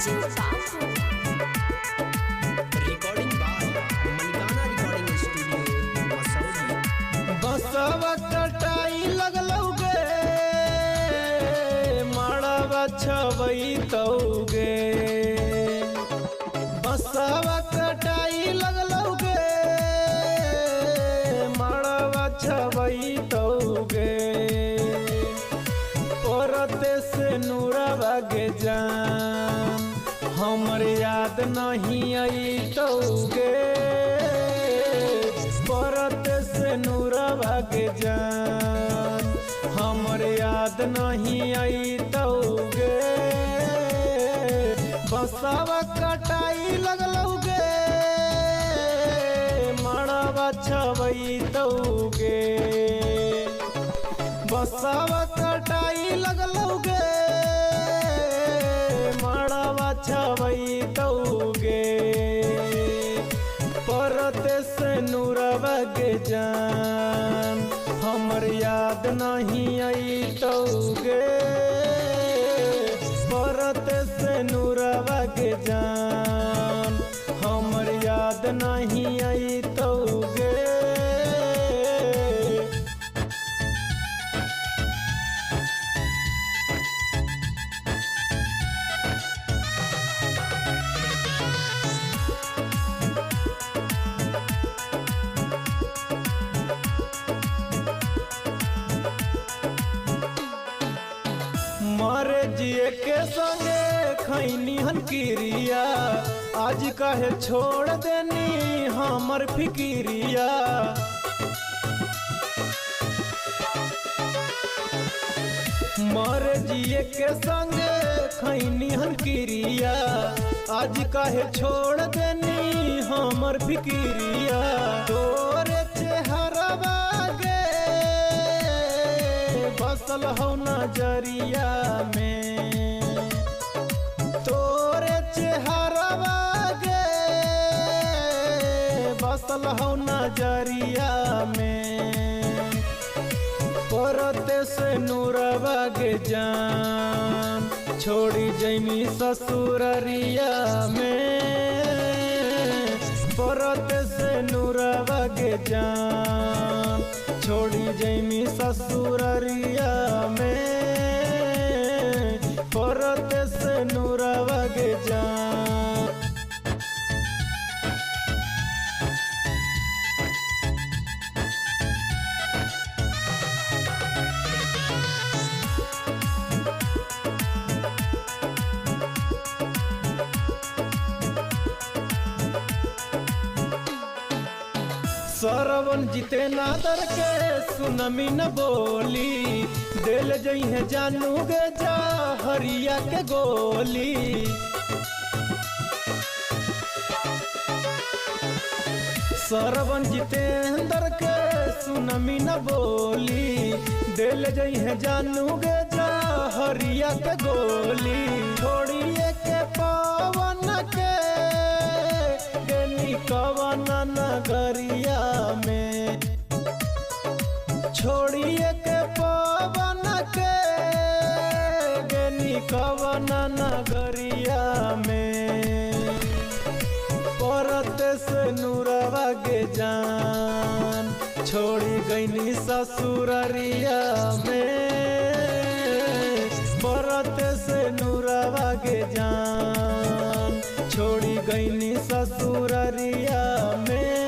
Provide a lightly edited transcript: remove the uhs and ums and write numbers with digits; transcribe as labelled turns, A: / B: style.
A: राजू बाबू।
B: Recording by मलिकाना recording studio मसौदी।
C: बसवा कटाई लगलौ गे माड़वा छवई तौगे। बसवा कटाई लगलौ गे माड़वा छवई तौगे। परते से नूरवा गे जान हमर याद नहीं आई तौगे। परत से नूरवा गे जान हमर याद नहीं आई तौगे। बसवा कटाई लगलौ गे माड़वा छवई तौगे। बसवा कटाई लगलौ गे माड़वा छवई तौगे। परते से नूरवा गे जान हमर याद नहीं आई तौगे। परते से नूरवा गे जान हमर याद नहीं आई तौगे। मारे जिए के संगे खैनी हन किरिया आज काहे छोड़ देनी हमर फिकिरिया। मारे जिए के संगे खैनी हन किरिया आज काहे छोड़ देनी हमर फिकिरिया। तोरे चेहरवा गे बसल हो नजरिया में। तोरे चेहरवा गे बसल हो नजरिया में। परते से नूरवा गे जान छोड़ी जैमी ससुररिया में। परते से नूरवा गे जान छोड़ी जैमी ससुररिया में। परते से नूरवा गे जान। सरवन जीते नादर के सुनमी न बोली दिल जई है जानू गे जा हरिया के गोली। सरवन जितेंद्र के सुनमी न बोली दिल जई है जानू गे जा हरिया के गोली। छोड़िए के पवन के गेली कवन नगरिया में। छोड़िए के पवन के गेली कवन नगरिया में। परते से नूरवा गे जान छोड़ी गईनी ससुररिया में। परते से नूरवा गे जान छोड़ी गईनी ससुररिया में।